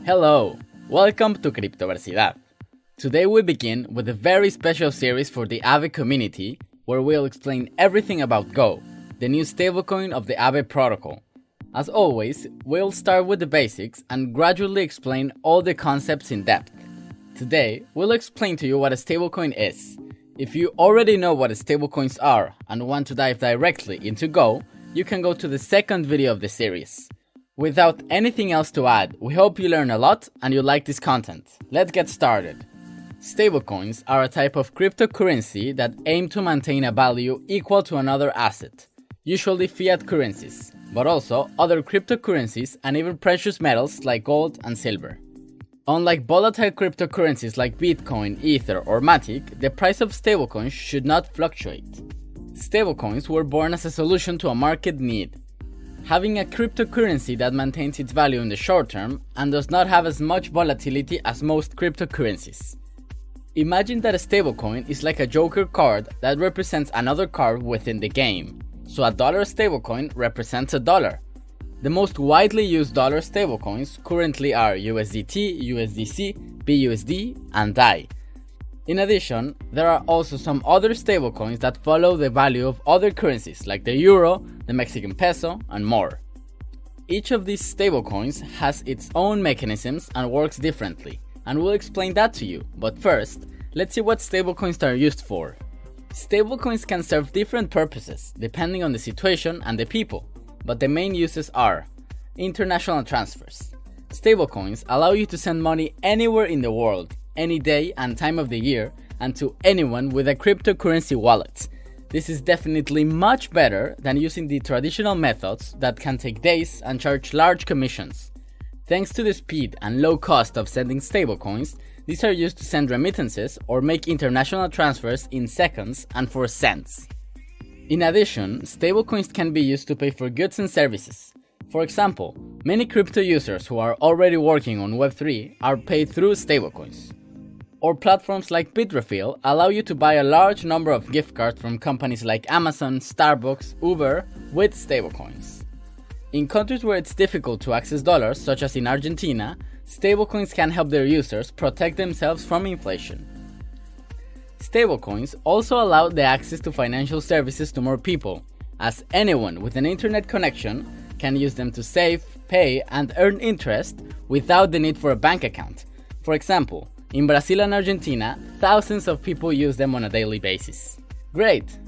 Hello, welcome to Cryptoversidad. Today we begin with a very special series for the Aave community where we'll explain everything about Go, the new stablecoin of the Aave protocol. As always, we'll start with the basics and gradually explain all the concepts in depth. Today, we'll explain to you what a stablecoin is. If you already know what stablecoins are and want to dive directly into Go, you can go to the second video of the series. Without anything else to add, we hope you learn a lot and you like this content. Let's get started. Stablecoins are a type of cryptocurrency that aim to maintain a value equal to another asset, usually fiat currencies, but also other cryptocurrencies and even precious metals like gold and silver. Unlike volatile cryptocurrencies like Bitcoin, Ether, or Matic, the price of stablecoins should not fluctuate. Stablecoins were born as a solution to a market need, having a cryptocurrency that maintains its value in the short term and does not have as much volatility as most cryptocurrencies. Imagine that a stablecoin is like a joker card that represents another card within the game. So a dollar stablecoin represents a dollar. The most widely used dollar stablecoins currently are USDT, USDC, BUSD, and DAI. In addition, there are also some other stablecoins that follow the value of other currencies like the euro, the Mexican peso, and more. Each of these stablecoins has its own mechanisms and works differently, and we'll explain that to you. But first, let's see what stablecoins are used for. Stablecoins can serve different purposes depending on the situation and the people, but the main uses are international transfers. Stablecoins allow you to send money anywhere in the world, any day and time of the year, and to anyone with a cryptocurrency wallet. This is definitely much better than using the traditional methods that can take days and charge large commissions. Thanks to the speed and low cost of sending stablecoins, these are used to send remittances or make international transfers in seconds and for cents. In addition, stablecoins can be used to pay for goods and services. For example, many crypto users who are already working on Web3 are paid through stablecoins. Or platforms like Bitrefill allow you to buy a large number of gift cards from companies like Amazon, Starbucks, Uber with stablecoins. In countries where it's difficult to access dollars, such as in Argentina, stablecoins can help their users protect themselves from inflation. Stablecoins also allow the access to financial services to more people, as anyone with an internet connection can use them to save, pay, and earn interest without the need for a bank account. For example, in Brazil and Argentina, thousands of people use them on a daily basis. Great!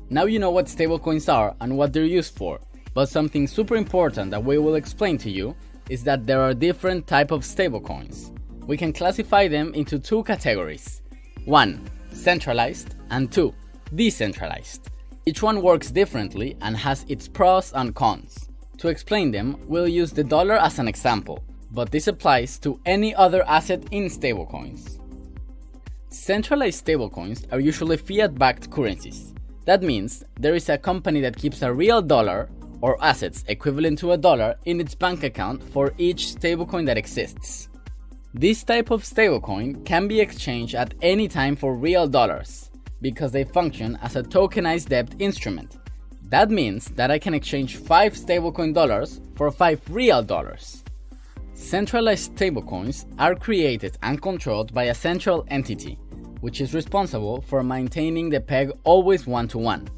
Now you know what stablecoins are and what they're used for, but something super important that we will explain to you is that there are different types of stablecoins. We can classify them into two categories. 1. Centralized, and 2. Decentralized. Each one works differently and has its pros and cons. To explain them, we'll use the dollar as an example, but this applies to any other asset in stablecoins. Centralized stablecoins are usually fiat-backed currencies. That means there is a company that keeps a real dollar or assets equivalent to a dollar in its bank account for each stablecoin that exists. This type of stablecoin can be exchanged at any time for real dollars because they function as a tokenized debt instrument. That means that I can exchange 5 stablecoin dollars for 5 real dollars. Centralized stablecoins are created and controlled by a central entity, which is responsible for maintaining the peg always one-to-one.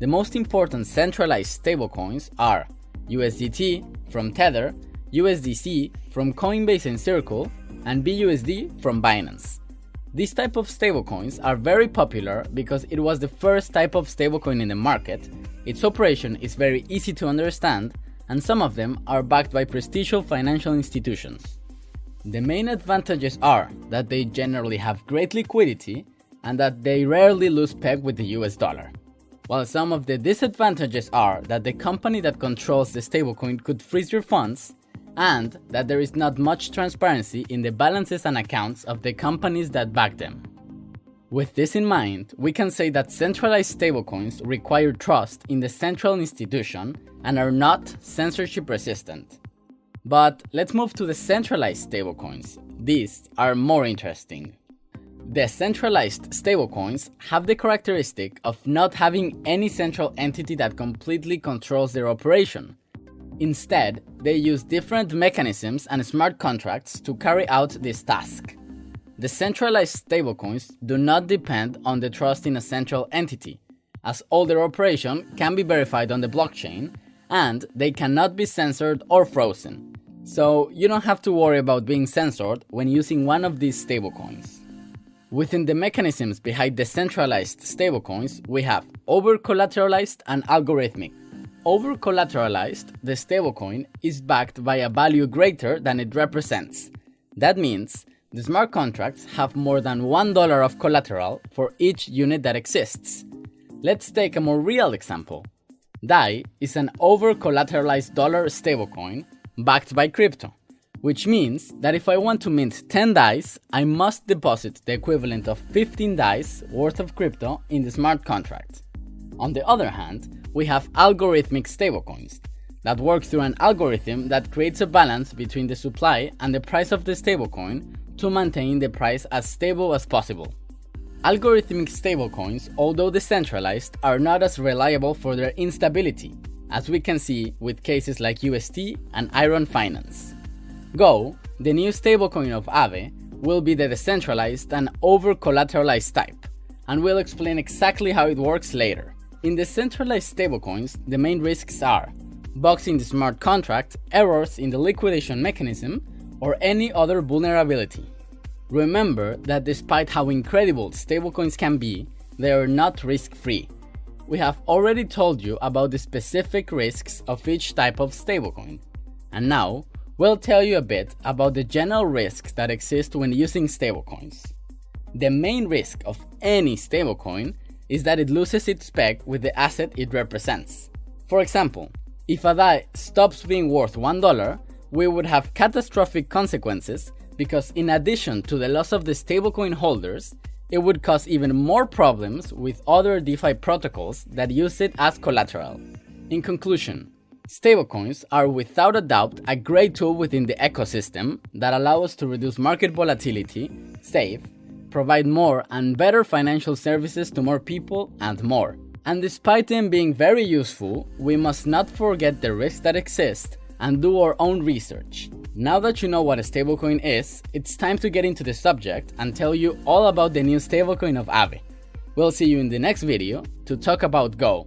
The most important centralized stablecoins are USDT from Tether, USDC from Coinbase and Circle, and BUSD from Binance. These type of stablecoins are very popular because it was the first type of stablecoin in the market, its operation is very easy to understand, and some of them are backed by prestigious financial institutions. The main advantages are that they generally have great liquidity and that they rarely lose peg with the US dollar. While some of the disadvantages are that the company that controls the stablecoin could freeze your funds and that there is not much transparency in the balances and accounts of the companies that back them. With this in mind, we can say that centralized stablecoins require trust in the central institution and are not censorship resistant. But let's move to the centralized stablecoins. These are more interesting. The centralized stablecoins have the characteristic of not having any central entity that completely controls their operation. Instead, they use different mechanisms and smart contracts to carry out this task. Decentralized stablecoins do not depend on the trust in a central entity, as all their operation can be verified on the blockchain, and they cannot be censored or frozen. So you don't have to worry about being censored when using one of these stablecoins. Within the mechanisms behind decentralized stablecoins, we have over-collateralized and algorithmic. Over-collateralized, the stablecoin is backed by a value greater than it represents. That means the smart contracts have more than $1 of collateral for each unit that exists. Let's take a more real example. DAI is an over-collateralized dollar stablecoin backed by crypto, which means that if I want to mint 10 DAIs, I must deposit the equivalent of 15 DAIs worth of crypto in the smart contract. On the other hand, we have algorithmic stablecoins that work through an algorithm that creates a balance between the supply and the price of the stablecoin to maintain the price as stable as possible. Algorithmic stablecoins, although decentralized, are not as reliable for their instability, as we can see with cases like UST and Iron Finance. Go, the new stablecoin of Aave, will be the decentralized and over-collateralized type, and we'll explain exactly how it works later. In decentralized stablecoins, the main risks are bugs in the smart contract, errors in the liquidation mechanism, or any other vulnerability. Remember that despite how incredible stablecoins can be, they are not risk-free. We have already told you about the specific risks of each type of stablecoin. And now, we'll tell you a bit about the general risks that exist when using stablecoins. The main risk of any stablecoin is that it loses its peg with the asset it represents. For example, if a DAI stops being worth $1, we would have catastrophic consequences because in addition to the loss of the stablecoin holders, it would cause even more problems with other DeFi protocols that use it as collateral. In conclusion, stablecoins are without a doubt a great tool within the ecosystem that allow us to reduce market volatility, save, provide more and better financial services to more people, and more. And despite them being very useful, we must not forget the risks that exist and do our own research. Now that you know what a stablecoin is, it's time to get into the subject and tell you all about the new stablecoin of Aave. We'll see you in the next video to talk about Go.